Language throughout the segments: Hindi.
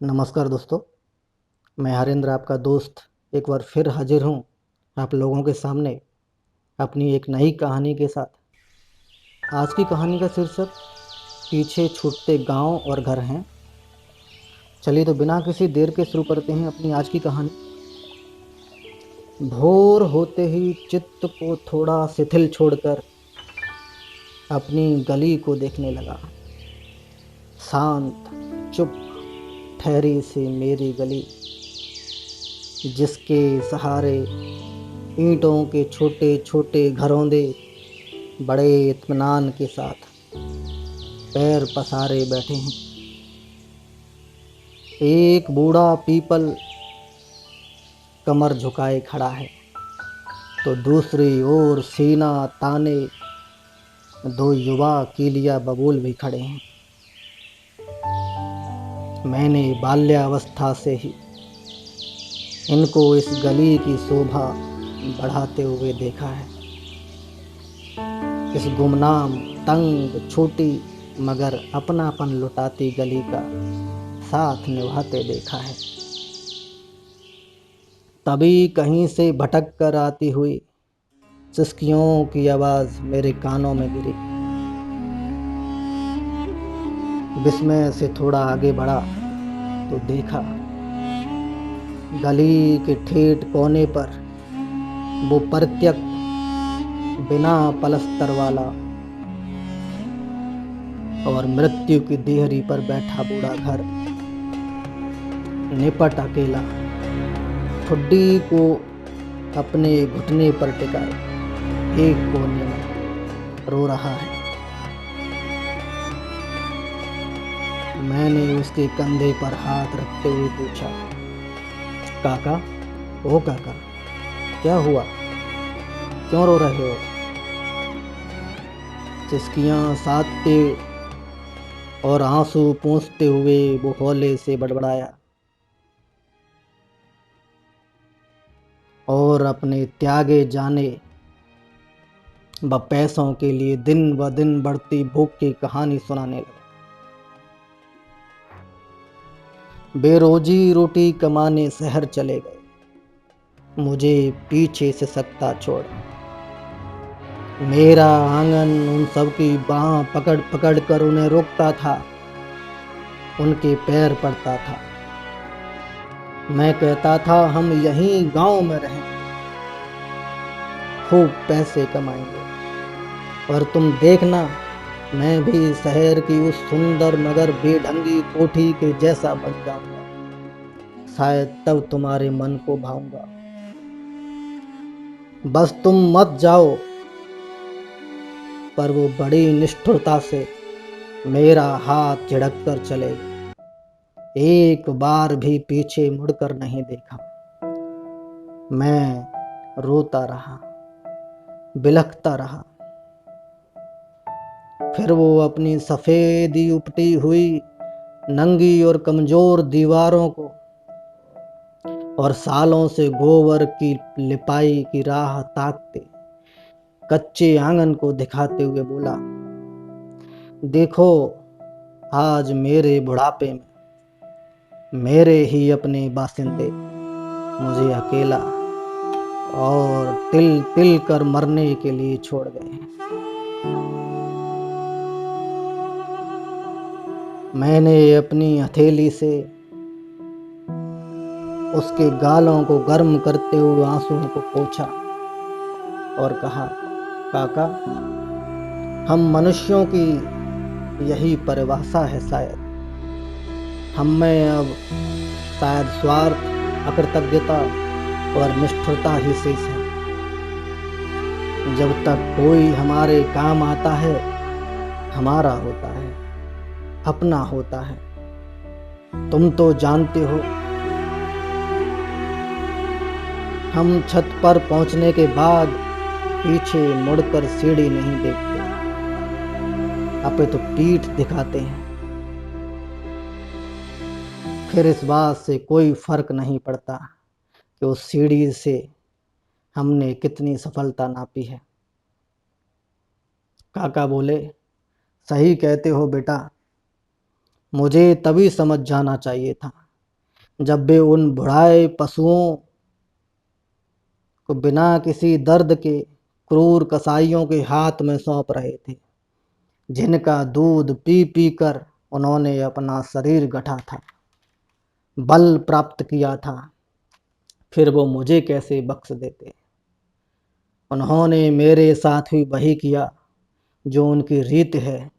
नमस्कार दोस्तों, मैं हरेंद्र आपका दोस्त एक बार फिर हाजिर हूँ आप लोगों के सामने अपनी एक नई कहानी के साथ। आज की कहानी का शीर्षक पीछे छूटते गांव और घर हैं। चलिए तो बिना किसी देर के शुरू करते हैं अपनी आज की कहानी। भोर होते ही चित्त को थोड़ा शिथिल छोड़कर अपनी गली को देखने लगा। शांत, चुप, ठहरी सी मेरी गली, जिसके सहारे ईंटों के छोटे छोटे घरौंदे बड़े इत्मीनान के साथ पैर पसारे बैठे हैं। एक बूढ़ा पीपल कमर झुकाए खड़ा है, तो दूसरी ओर सीना ताने दो युवा कीलिया बबूल भी खड़े हैं। मैंने बाल्यावस्था से ही इनको इस गली की शोभा बढ़ाते हुए देखा है। इस गुमनाम, तंग, छोटी मगर अपनापन लुटाती गली का साथ निभाते देखा है। तभी कहीं से भटक कर आती हुई सिसकियों की आवाज मेरे कानों में गिरी। विस्मय से थोड़ा आगे बढ़ा तो देखा गली के ठेठ कोने पर वो परित्यक्त, बिना पलस्तर वाला और मृत्यु की देहरी पर बैठा बूढ़ा घर, निपट अकेला, ठुड्डी को अपने घुटने पर टिकाए एक कोने में रो रहा है। मैंने उसके कंधे पर हाथ रखते हुए पूछा, काका, ओ काका, क्या हुआ? क्यों रो रहे हो? सिसकियां साधते और आंसू पोंछते हुए वो हौले से बड़बड़ाया, और अपने त्यागे जाने व पैसों के लिए दिन ब दिन बढ़ती भूख की कहानी सुनाने लगा। बेरोजी रोटी कमाने शहर चले गए, मुझे पीछे से सकता छोड़। मेरा आंगन उन सबकी बाह पकड़ पकड़ कर उन्हें रोकता था, उनके पैर पड़ता था। मैं कहता था हम यहीं गांव में रहें, खूब पैसे कमाएंगे, और तुम देखना मैं भी शहर की उस सुंदर मगर बेढंगी कोठी के जैसा बन जाऊंगा, शायद तब तुम्हारे मन को भाऊंगा। बस तुम मत जाओ। पर वो बड़ी निष्ठुरता से मेरा हाथ झिड़क कर चले गए, एक बार भी पीछे मुड़कर नहीं देखा। मैं रोता रहा, बिलखता रहा। फिर वो अपनी सफेदी उपटी हुई नंगी और कमजोर दीवारों को और सालों से गोबर की लिपाई की राह ताकते कच्चे आंगन को दिखाते हुए बोला, देखो, आज मेरे बुढ़ापे में मेरे ही अपने बासिंदे मुझे अकेला और तिल तिल कर मरने के लिए छोड़ गए हैं। मैंने अपनी हथेली से उसके गालों को गर्म करते हुए आंसुओं को पोंछा और कहा, काका, हम मनुष्यों की यही परिभाषा है शायद। हम में अब शायद स्वार्थ, अकृतज्ञता और निष्ठुरता ही शेष है। जब तक कोई हमारे काम आता है, हमारा होता है, अपना होता है। तुम तो जानते हो, हम छत पर पहुंचने के बाद पीछे मुड़कर सीढ़ी नहीं देखते, अपे तो पीठ दिखाते हैं। फिर इस बात से कोई फर्क नहीं पड़ता कि उस सीढ़ी से हमने कितनी सफलता नापी है। काका बोले, सही कहते हो बेटा, मुझे तभी समझ जाना चाहिए था जब वे उन बुढ़ाए पशुओं को बिना किसी दर्द के क्रूर कसाईयों के हाथ में सौंप रहे थे, जिनका दूध पी पी कर उन्होंने अपना शरीर गढ़ा था, बल प्राप्त किया था, फिर वो मुझे कैसे बख्श देते। उन्होंने मेरे साथ भी वही किया जो उनकी रीत है,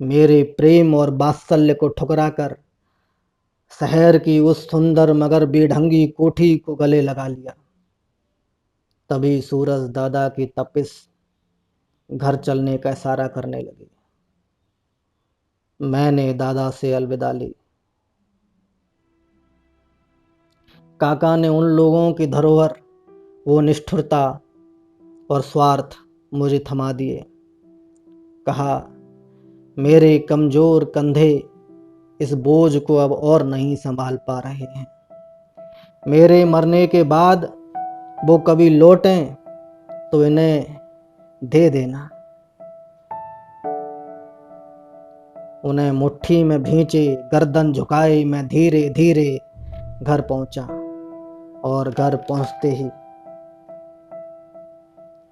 मेरे प्रेम और वात्सल्य को ठुकरा कर शहर की उस सुंदर मगर बेढंगी कोठी को गले लगा लिया। तभी सूरज दादा की तपिश घर चलने का इशारा करने लगी। मैंने दादा से अलविदा ली। काका ने उन लोगों की धरोहर, वो निष्ठुरता और स्वार्थ मुझे थमा दिए। कहा, मेरे कमजोर कंधे इस बोझ को अब और नहीं संभाल पा रहे हैं। मेरे मरने के बाद वो कभी लौटें तो इन्हें दे देना। उन्हें मुट्ठी में भींचे, गर्दन झुकाए मैं धीरे धीरे घर पहुंचा और घर पहुंचते ही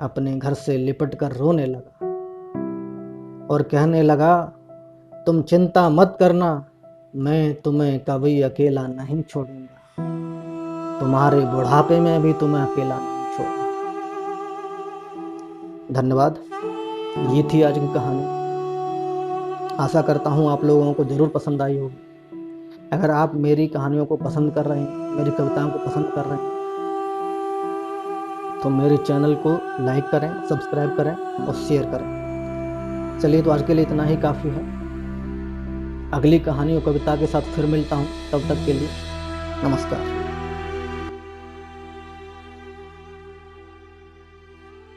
अपने घर से लिपट कर रोने लगा और कहने लगा, तुम चिंता मत करना, मैं तुम्हें कभी अकेला नहीं छोड़ूंगा। तुम्हारे बुढ़ापे में भी तुम्हें अकेला नहीं छोड़ूंगा। धन्यवाद। ये थी आज की कहानी। आशा करता हूँ आप लोगों को ज़रूर पसंद आई होगी। अगर आप मेरी कहानियों को पसंद कर रहे हैं, मेरी कविताओं को पसंद कर रहे हैं, तो मेरे चैनल को लाइक करें, सब्सक्राइब करें और शेयर करें। चलिए, तो आज के लिए इतना ही काफ़ी है। अगली कहानी और कविता के साथ फिर मिलता हूँ। तब तक के लिए नमस्कार।